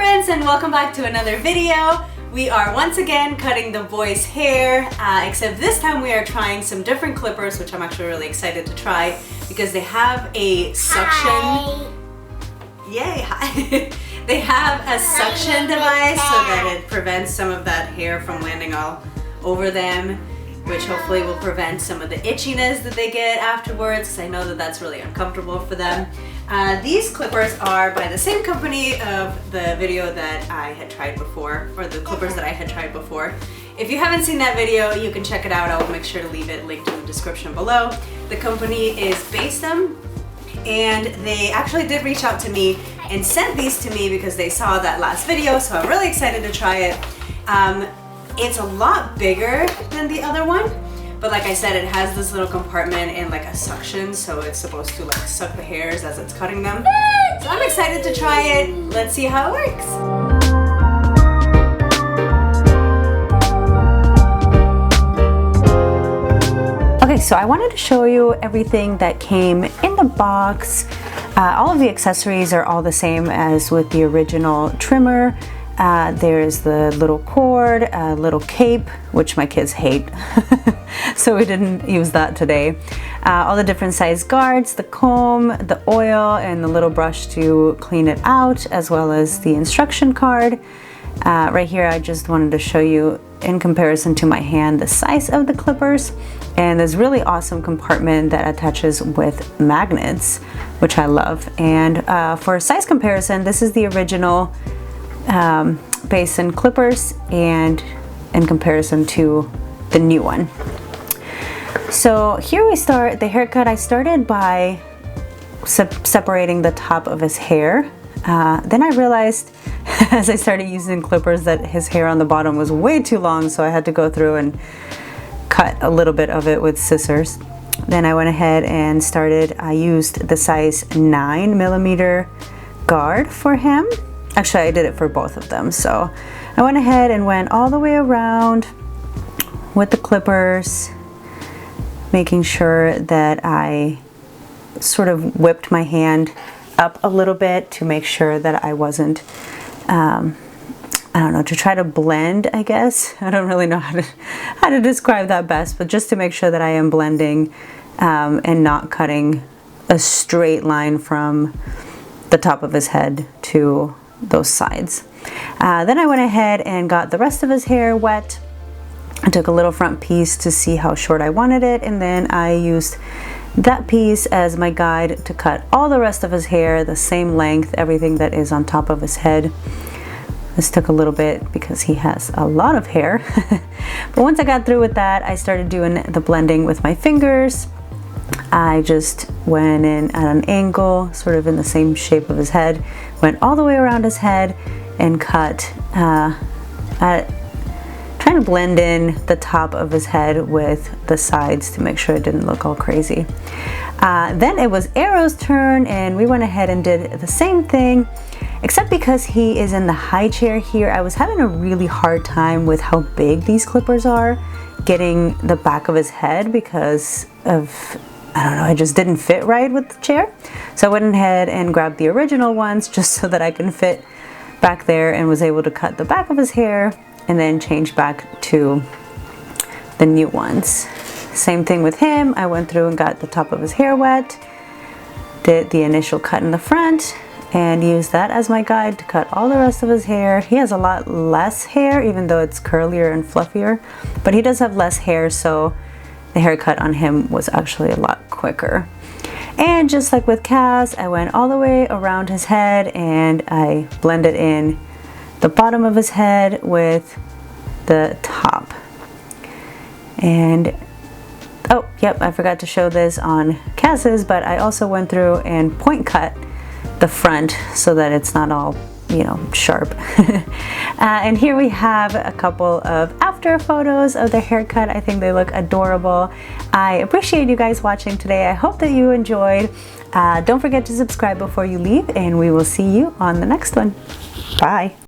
friends, and welcome back to another video. We are once again cutting the boys' hair, except this time we are trying some different clippers, which I'm actually really excited to try because they have a suction. Hi. Yay, hi. They have a suction device so that it prevents some of that hair from landing all over them, which hopefully will prevent some of the itchiness that they get afterwards, because I know that that's really uncomfortable for them. These clippers are by the same company of the video that I had tried before, or the clippers that I had tried before. If you haven't seen that video, you can check it out. I'll make sure to leave it linked in the description below. The company is Baistom, and they actually did reach out to me and sent these to me because they saw that last video, so I'm really excited to try it. It's a lot bigger than the other one, but like I said, it has this little compartment and like a suction, so it's supposed to like suck the hairs as it's cutting them. So I'm excited to try it. Let's see how it works. Okay, so I wanted to show you everything that came in the box. All of the accessories are all the same as with the original trimmer. There's the little cord, a little cape, which my kids hate, so we didn't use that today. All the different size guards, the comb, the oil, and the little brush to clean it out, as well as the instruction card. Right here I just wanted to show you, in comparison to my hand, the size of the clippers, and this really awesome compartment that attaches with magnets, which I love. And for size comparison, this is the original Baistom clippers, and in comparison to the new one. So here we start the haircut. I started by separating the top of his hair. Then I realized as I started using clippers that his hair on the bottom was way too long, so I had to go through and cut a little bit of it with scissors. Then I went ahead and I used the size 9mm guard for him. Actually, I did it for both of them. So I went ahead and went all the way around with the clippers, making sure that I sort of whipped my hand up a little bit to make sure that I wasn't, I don't know, to try to blend, I guess. I don't really know how to describe that best, but just to make sure that I am blending and not cutting a straight line from the top of his head to those sides. Then I went ahead and got the rest of his hair wet. I took a little front piece to see how short I wanted it, and then I used that piece as my guide to cut all the rest of his hair the same length, everything that is on top of his head. This took a little bit because he has a lot of hair. But once I got through with that, I started doing the blending with my fingers. I just went in at an angle, sort of in the same shape of his head, went all the way around his head and cut, trying to blend in the top of his head with the sides to make sure it didn't look all crazy. Then it was Arrow's turn, and we went ahead and did the same thing, except because he is in the high chair here, I was having a really hard time with how big these clippers are, getting the back of his head because of, I don't know, it just didn't fit right with the chair. So I went ahead and grabbed the original ones just so that I can fit back there, and was able to cut the back of his hair and then change back to the new ones. Same thing with him. I went through and got the top of his hair wet, did the initial cut in the front, and used that as my guide to cut all the rest of his hair. He has a lot less hair, even though it's curlier and fluffier, but he does have less hair, so the haircut on him was actually a lot quicker. And just like with Cass, I went all the way around his head and I blended in the bottom of his head with the top. And oh, yep, I forgot to show this on Cass's, but I also went through and point cut the front so that it's not all, you know, sharp. And here we have a couple of after photos of their haircut. I think they look adorable. I appreciate you guys watching today. I hope that you enjoyed. Don't forget to subscribe before you leave, and we will see you on the next one. Bye.